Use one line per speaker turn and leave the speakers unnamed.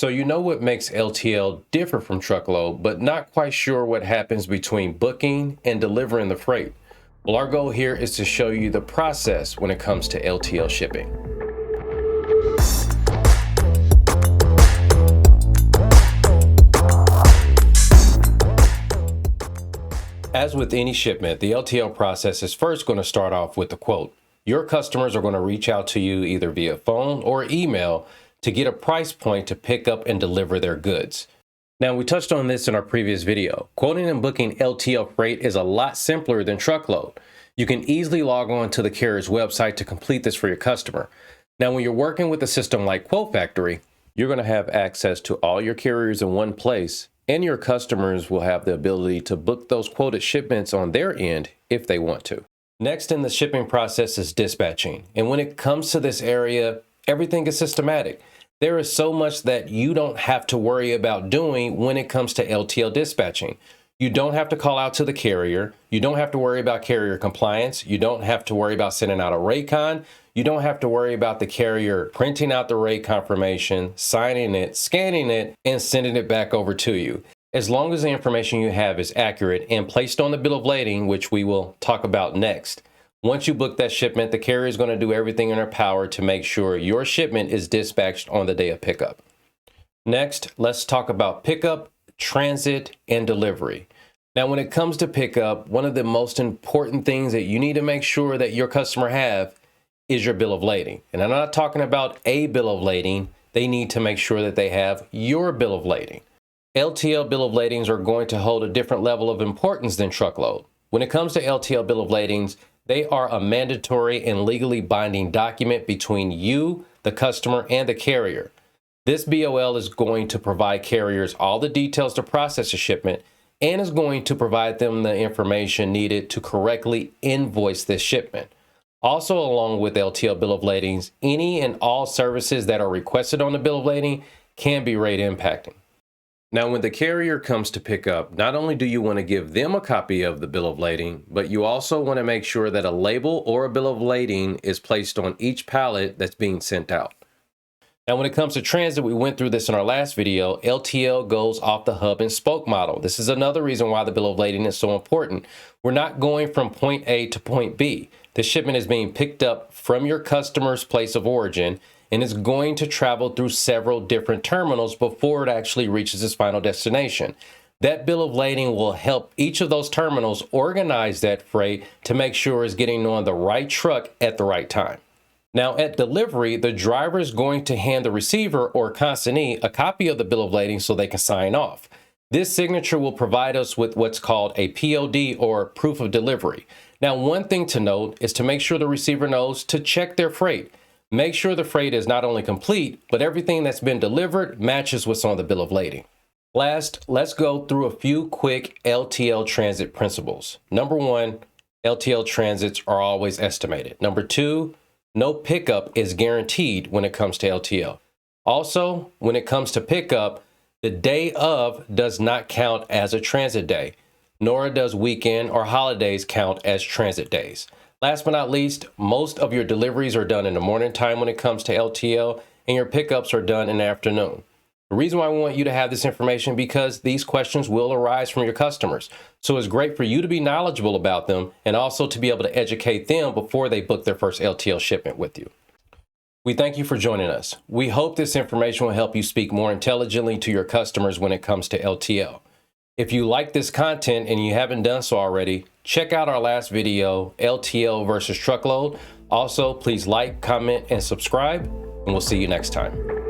So you know what makes LTL different from truckload, but not quite sure what happens between booking and delivering the freight. Well, our goal here is to show you the process when it comes to LTL shipping. As with any shipment, the LTL process is first going to start off with the quote. Your customers are going to reach out to you either via phone or email to get a price point to pick up and deliver their goods. Now, we touched on this in our previous video. Quoting and booking LTL freight is a lot simpler than truckload. You can easily log on to the carrier's website to complete this for your customer. Now, when you're working with a system like Quote Factory, you're going to have access to all your carriers in one place, and your customers will have the ability to book those quoted shipments on their end if they want to. Next in the shipping process is dispatching. And when it comes to this area, everything is systematic. There is so much that you don't have to worry about doing when it comes to LTL dispatching. You don't have to call out to the carrier. You don't have to worry about carrier compliance. You don't have to worry about sending out a rate con. You don't have to worry about the carrier printing out the rate confirmation, signing it, scanning it, and sending it back over to you. As long as the information you have is accurate and placed on the bill of lading, which we will talk about next. Once you book that shipment, the carrier is going to do everything in their power to make sure your shipment is dispatched on the day of pickup. Next, let's talk about pickup, transit, and delivery. Now, when it comes to pickup, one of the most important things that you need to make sure that your customer have is your bill of lading. And I'm not talking about a bill of lading. They need to make sure that they have your bill of lading. LTL bill of ladings are going to hold a different level of importance than truckload. When it comes to LTL bill of ladings, they are a mandatory and legally binding document between you, the customer, and the carrier. This BOL is going to provide carriers all the details to process a shipment and is going to provide them the information needed to correctly invoice this shipment. Also, along with LTL bill of ladings, any and all services that are requested on the bill of lading can be rate impacting. Now, when the carrier comes to pick up, not only do you want to give them a copy of the bill of lading, but you also want to make sure that a label or a bill of lading is placed on each pallet that's being sent out. Now, when it comes to transit, we went through this in our last video. LTL goes off the hub and spoke model. This is another reason why the bill of lading is so important. We're not going from point A to point B. The shipment is being picked up from your customer's place of origin and is going to travel through several different terminals before it actually reaches its final destination. That bill of lading will help each of those terminals organize that freight to make sure it's getting on the right truck at the right time. Now, at delivery, the driver is going to hand the receiver or consignee a copy of the bill of lading so they can sign off. This signature will provide us with what's called a POD or proof of delivery. Now, one thing to note is to make sure the receiver knows to check their freight. Make sure the freight is not only complete, but everything that's been delivered matches what's on the bill of lading. Last, let's go through a few quick LTL transit principles. Number one, LTL transits are always estimated. Number two, no pickup is guaranteed when it comes to LTL. Also, when it comes to pickup, the day of does not count as a transit day, nor does weekend or holidays count as transit days. Last but not least, most of your deliveries are done in the morning time when it comes to LTL, and your pickups are done in the afternoon. The reason why we want you to have this information because these questions will arise from your customers. So it's great for you to be knowledgeable about them and also to be able to educate them before they book their first LTL shipment with you. We thank you for joining us. We hope this information will help you speak more intelligently to your customers when it comes to LTL. If you like this content and you haven't done so already, check out our last video, LTL versus truckload. Also, please like, comment, and subscribe, and we'll see you next time.